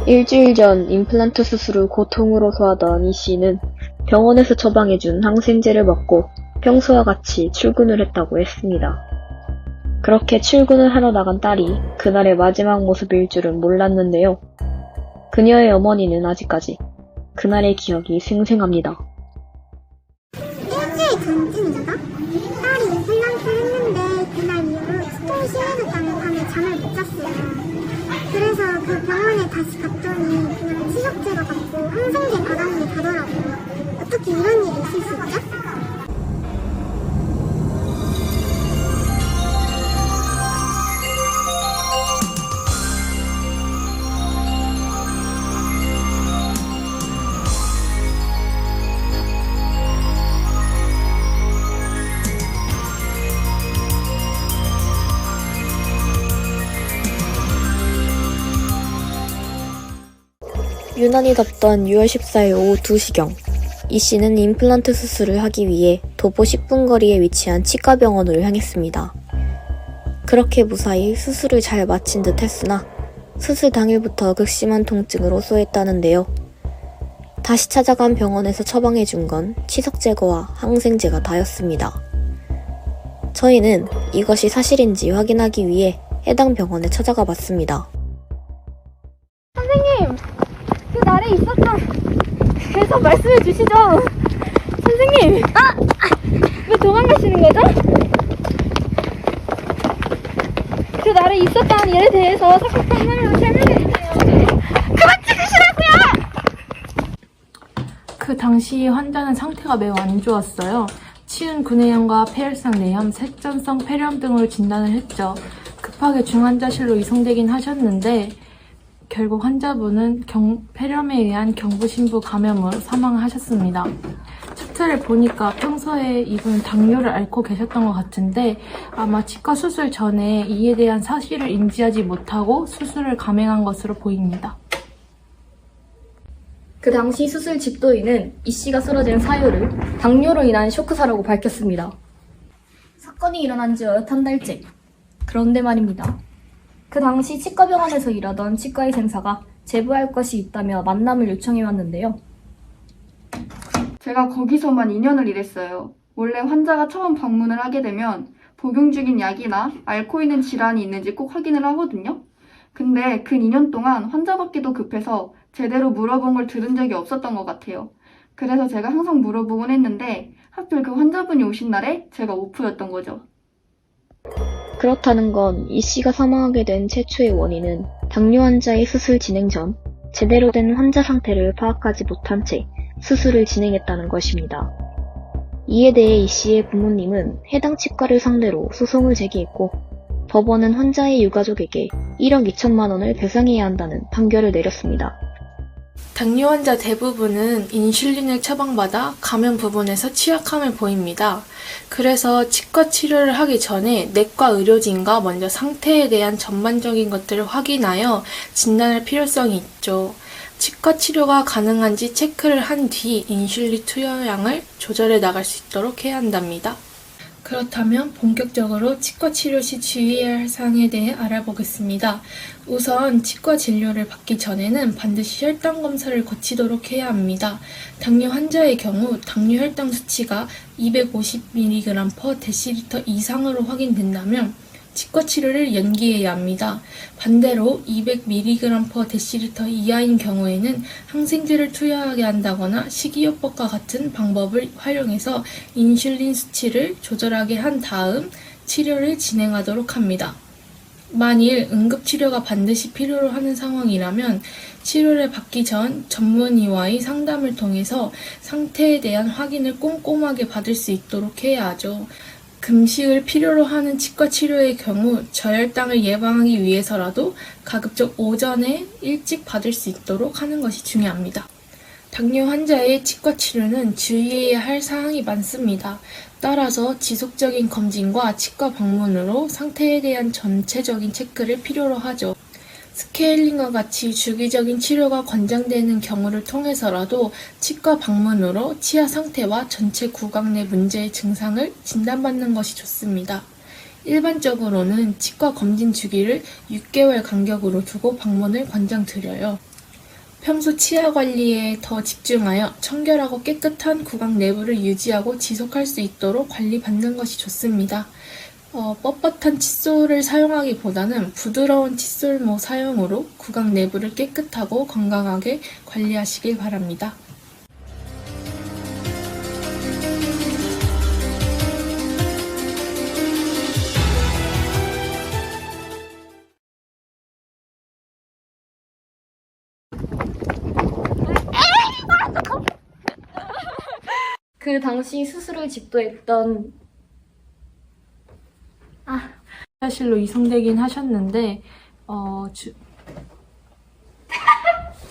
일주일 전 임플란트 수술을 고통으로서 하던 이 씨는 병원에서 처방해준 항생제를 먹고 평소와 같이 출근을 했다고 했습니다. 그렇게 출근을 하러 나간 딸이 그날의 마지막 모습일 줄은 몰랐는데요. 그녀의 어머니는 아직까지 그날의 기억이 생생합니다. 일주일 전쯤인가? 딸이 임플란트 했는데 그날 이후로 수통이 심해졌다는 밤에 잠을 못 잤어요. 그래서 그 병원에 다시 갔더니 그냥 치석제가 받고 항생제 받았는데 가더라고요. 어떻게 이런 일이 있을 수 있죠? 유난히 덥던 6월 14일 오후 2시경, 이 씨는 임플란트 수술을 하기 위해 도보 10분 거리에 위치한 치과병원으로 향했습니다. 그렇게 무사히 수술을 잘 마친 듯 했으나 수술 당일부터 극심한 통증을 호소했다는데요. 다시 찾아간 병원에서 처방해준 건 치석 제거와 항생제가 다였습니다. 저희는 이것이 사실인지 확인하기 위해 해당 병원에 찾아가 봤습니다. 선생님! 그 날에 있었던 계속 말씀해 주시죠. 선생님. 왜 도망가시는 거죠? 그 날에 있었던 일에 대해서 사건과 하나로 설명해 주세요. 그만 찍으시라고요. 그 당시 환자는 상태가 매우 안 좋았어요. 치은 구내염과 폐혈성 내염, 색전성 폐렴 등으로 진단을 했죠. 급하게 중환자실로 이송되긴 하셨는데 결국 환자분은 폐렴에 의한 경부신부 감염으로 사망하셨습니다. 차트를 보니까 평소에 이분은 당뇨를 앓고 계셨던 것 같은데 아마 치과 수술 전에 이에 대한 사실을 인지하지 못하고 수술을 감행한 것으로 보입니다. 그 당시 수술 집도인은 이 씨가 쓰러진 사유를 당뇨로 인한 쇼크사라고 밝혔습니다. 사건이 일어난 지 어엿 한 달째. 그런데 말입니다. 그 당시 치과병원에서 일하던 치과의생사가 제보할 것이 있다며 만남을 요청해 왔는데요. 제가 거기서만 2년을 일했어요. 원래 환자가 처음 방문을 하게 되면 복용 중인 약이나 앓고 있는 질환이 있는지 꼭 확인을 하거든요. 근데 그 2년 동안 환자 받기도 급해서 제대로 물어본 걸 들은 적이 없었던 것 같아요. 그래서 제가 항상 물어보곤 했는데 하필 그 환자분이 오신 날에 제가 오프였던 거죠. 그렇다는 건 이 씨가 사망하게 된 최초의 원인은 당뇨 환자의 수술 진행 전 제대로 된 환자 상태를 파악하지 못한 채 수술을 진행했다는 것입니다. 이에 대해 이 씨의 부모님은 해당 치과를 상대로 소송을 제기했고 법원은 환자의 유가족에게 1억 2천만 원을 배상해야 한다는 판결을 내렸습니다. 당뇨 환자 대부분은 인슐린을 처방받아 감염 부분에서 취약함을 보입니다. 그래서 치과 치료를 하기 전에 내과 의료진과 먼저 상태에 대한 전반적인 것들을 확인하여 진단할 필요성이 있죠. 치과 치료가 가능한지 체크를 한 뒤 인슐린 투여량을 조절해 나갈 수 있도록 해야 한답니다. 그렇다면 본격적으로 치과 치료 시 주의해야 할 사항에 대해 알아보겠습니다. 우선 치과 진료를 받기 전에는 반드시 혈당 검사를 거치도록 해야 합니다. 당뇨 환자의 경우 당뇨 혈당 수치가 250mg/dL 이상으로 확인된다면 치과 치료를 연기해야 합니다. 반대로 200mg/dL 이하인 경우에는 항생제를 투여하게 한다거나 식이요법과 같은 방법을 활용해서 인슐린 수치를 조절하게 한 다음 치료를 진행하도록 합니다. 만일 응급치료가 반드시 필요로 하는 상황이라면 치료를 받기 전 전문의와의 상담을 통해서 상태에 대한 확인을 꼼꼼하게 받을 수 있도록 해야 하죠. 금식을 필요로 하는 치과 치료의 경우 저혈당을 예방하기 위해서라도 가급적 오전에 일찍 받을 수 있도록 하는 것이 중요합니다. 당뇨 환자의 치과 치료는 주의해야 할 사항이 많습니다. 따라서 지속적인 검진과 치과 방문으로 상태에 대한 전체적인 체크를 필요로 하죠. 스케일링과 같이 주기적인 치료가 권장되는 경우를 통해서라도 치과 방문으로 치아 상태와 전체 구강 내 문제의 증상을 진단받는 것이 좋습니다. 일반적으로는 치과 검진 주기를 6개월 간격으로 두고 방문을 권장드려요. 평소 치아 관리에 더 집중하여 청결하고 깨끗한 구강 내부를 유지하고 지속할 수 있도록 관리받는 것이 좋습니다. 뻣뻣한 칫솔을 사용하기보다는 부드러운 칫솔모 사용으로 구강 내부를 깨끗하고 건강하게 관리하시길 바랍니다. 그 당시 수술을 집도했던 사실로 이송되긴 하셨는데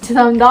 죄송합니다.